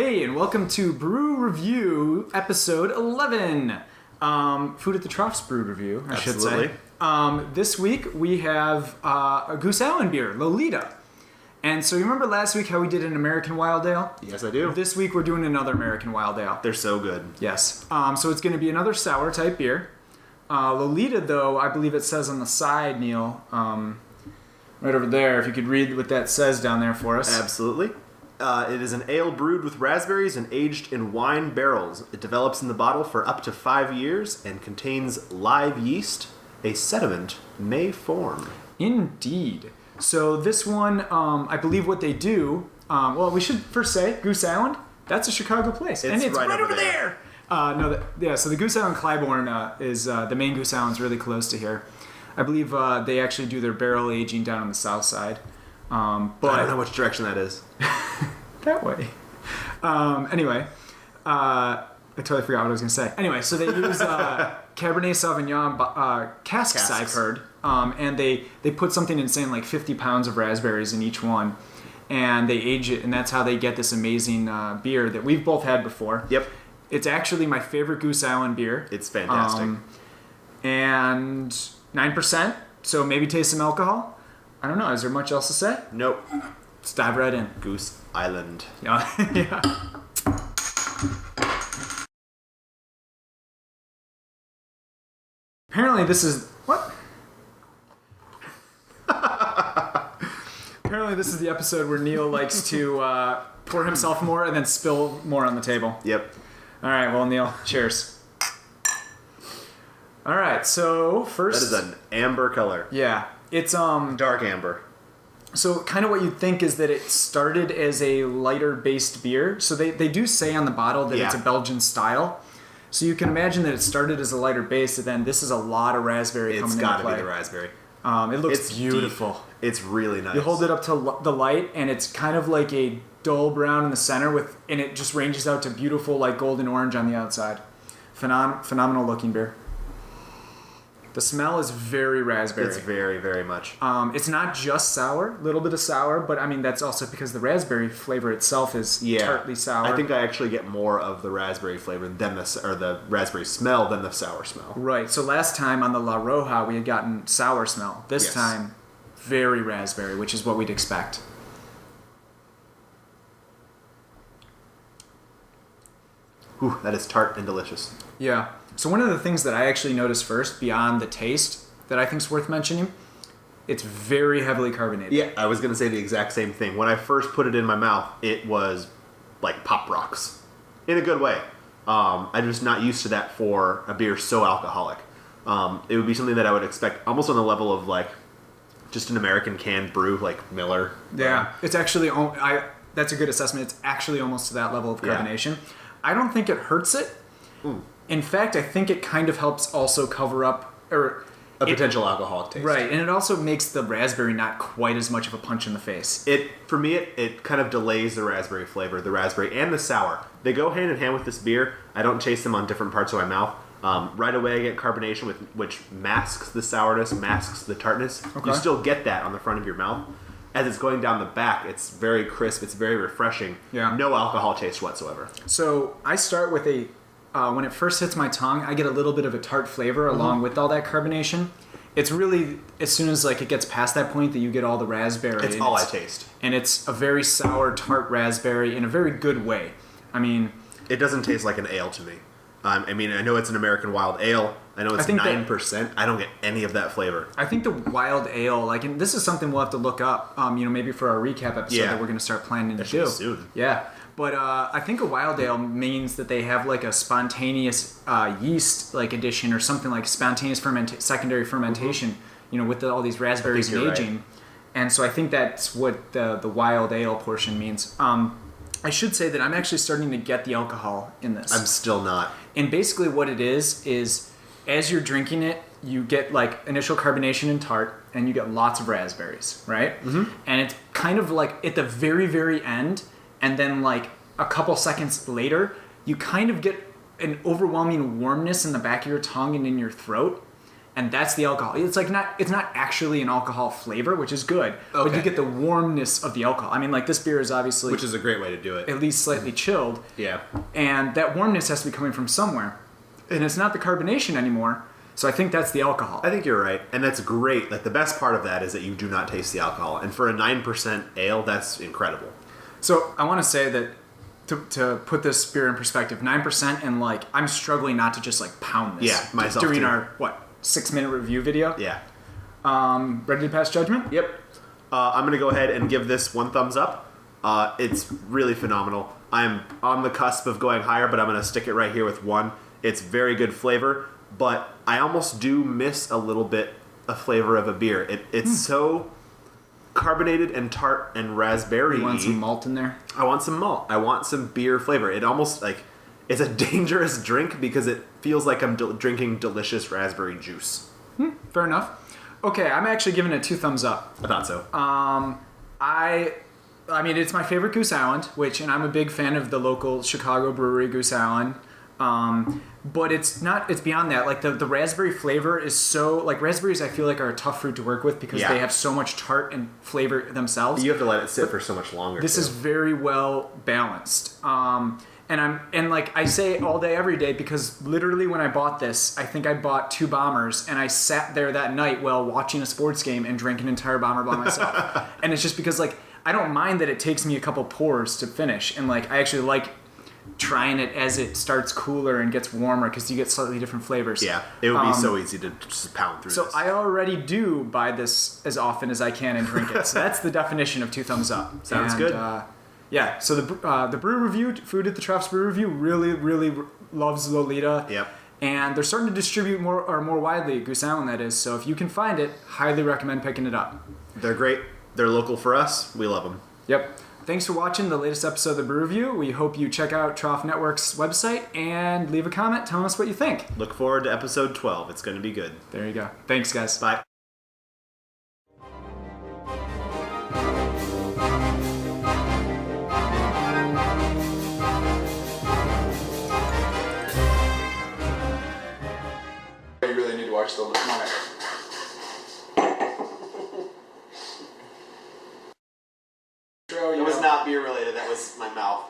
Hey, and welcome to Brew Review, episode 11. Food at the Trough's Brew Review, I should say. This week we have a Goose Island beer, Lolita. And so you remember last week how we did an American Wild Ale? Yes, I do. This week we're doing another American Wild Ale. They're so good. Yes. So it's going to be another sour type beer. Lolita, though, I believe it says on the side, Neil, right over there, if you could read what that says down there for us. Absolutely. It is an ale brewed with raspberries and aged in wine barrels. It develops in the bottle for up to 5 years and contains live yeast. A sediment may form. Indeed. So this one, I believe what they do, well, we should first say Goose Island, that's a Chicago place. It's right over there. So the Goose Island Clybourne is, the main Goose Island's really close to here. I believe they actually do their barrel aging down on the south side. But I don't know which direction that is. That way. Anyway, I totally forgot what I was going to say. Anyway, so they use Cabernet Sauvignon casks, I've heard. And they put something insane like 50 pounds of raspberries in each one. And they age it, and that's how they get this amazing beer that we've both had before. Yep. It's actually my favorite Goose Island beer. It's fantastic. And 9%, so maybe taste some alcohol. I don't know. Is there much else to say? Nope. Let's dive right in. Goose Island. Yeah. Apparently this is... What? Apparently this is the episode where Neil likes to pour himself more and then spill more on the table. Yep. All right, well, Neil, cheers. All right, so first... That is an amber color. Yeah. It's dark amber. So kind of what you'd think is that it started as a lighter based beer. So they do say on the bottle that it's a Belgian style. So you can imagine that it started as a lighter base, and then this is a lot of raspberry coming into play. It's got to be the raspberry. It looks beautiful. Deep. It's really nice. You hold it up to the light, and it's kind of like a dull brown in the center, and it just ranges out to beautiful like golden orange on the outside. Phenomenal looking beer. The smell is very raspberry. It's very, very much. It's not just sour, a little bit of sour, but I mean that's also because the raspberry flavor itself is tartly sour. I think I actually get more of the raspberry flavor than the raspberry smell than the sour smell. Right. So last time on the La Roja we had gotten sour smell. This time, very raspberry, which is what we'd expect. Ooh, that is tart and delicious. Yeah. So one of the things that I actually noticed first, beyond the taste, that I think is worth mentioning, it's very heavily carbonated. Yeah, I was going to say the exact same thing. When I first put it in my mouth, it was like Pop Rocks. In a good way. I'm just not used to that for a beer so alcoholic. It would be something that I would expect almost on the level of like just an American canned brew, like Miller. Yeah, it's actually, that's a good assessment. It's actually almost to that level of carbonation. Yeah. I don't think it hurts it. In fact, I think it kind of helps also cover up a potential alcoholic taste. Right, and it also makes the raspberry not quite as much of a punch in the face. For me, it kind of delays the raspberry flavor, the raspberry and the sour. They go hand in hand with this beer. I don't taste them on different parts of my mouth. Right away, I get carbonation, which masks the sourness, masks the tartness. Okay. You still get that on the front of your mouth. As it's going down the back, it's very crisp. It's very refreshing. Yeah. No alcohol taste whatsoever. So I start with when it first hits my tongue, I get a little bit of a tart flavor along with all that carbonation. It's really, as soon as like it gets past that point that you get all the raspberry. It's all I taste. And it's a very sour, tart raspberry in a very good way. I mean... It doesn't taste like an ale to me. I mean, I know it's an American Wild Ale. I know it's 9%. I don't get any of that flavor. I think the Wild Ale, and this is something we'll have to look up, maybe for our recap episode that we're going to start planning to do. Soon. Yeah. But I think a Wild Ale means that they have like a spontaneous yeast like addition or something like spontaneous secondary fermentation, with all these raspberries and aging. Right. And so I think that's what the Wild Ale portion means. I should say that I'm actually starting to get the alcohol in this. I'm still not. And basically what it is as you're drinking it, you get like initial carbonation and tart, and you get lots of raspberries, right? Mm-hmm. And it's kind of like at the very, very end, and then like a couple seconds later, you kind of get an overwhelming warmness in the back of your tongue and in your throat. and that's the alcohol. It's not actually an alcohol flavor, which is good, but you get the warmness of the alcohol. I mean, like, this beer is obviously, which is a great way to do it, at least slightly chilled. Yeah, and that warmness has to be coming from somewhere, and it's not the carbonation anymore. So I think that's the alcohol. I think you're right, and that's great. Like, the best part of that is that you do not taste the alcohol, and for a 9% ale, that's incredible. So I want to say that to put this beer in perspective, 9%, and like I'm struggling not to just like pound this. Yeah, myself during too. Our 6-minute review video. Yeah. Ready to pass judgment? Yep. I'm gonna go ahead and give this 1 thumbs up. It's really phenomenal. I'm on the cusp of going higher, but I'm gonna stick it right here with 1. It's very good flavor, but I almost do miss a little bit a flavor of a beer. It's so carbonated and tart and raspberry. You want some malt in there? I want some malt. I want some beer flavor. It almost like it's a dangerous drink because it feels like I'm drinking delicious raspberry juice. Fair enough. Okay, I'm actually giving it 2 thumbs up. I thought so. I mean, it's my favorite Goose Island, and I'm a big fan of the local Chicago brewery, Goose Island. But it's beyond that. Like, the raspberry flavor is so, like, raspberries I feel like are a tough fruit to work with because they have so much tart and flavor themselves. You have to let it sit for so much longer. This is very well balanced. And like I say all day, every day, because literally when I bought this, I think I bought 2 bombers, and I sat there that night while watching a sports game and drank an entire bomber by myself. And it's just because, like, I don't mind that it takes me a couple pours to finish, and like I actually like trying it as it starts cooler and gets warmer because you get slightly different flavors. Yeah, it would be so easy to just pound through so this. I already do buy this as often as I can and drink it. So that's the definition of 2 thumbs up. Sounds good. Yeah, so the Brew Review, Food at the Trough's Brew Review, really, really loves Lolita. Yep. And they're starting to distribute more widely at Goose Island, that is. So if you can find it, highly recommend picking it up. They're great. They're local for us. We love them. Yep. Thanks for watching the latest episode of the Brew Review. We hope you check out Trough Network's website and leave a comment telling us what you think. Look forward to episode 12. It's going to be good. There you go. Thanks, guys. Bye. You really need to watch the moment. It was not beer related. That was my mouth.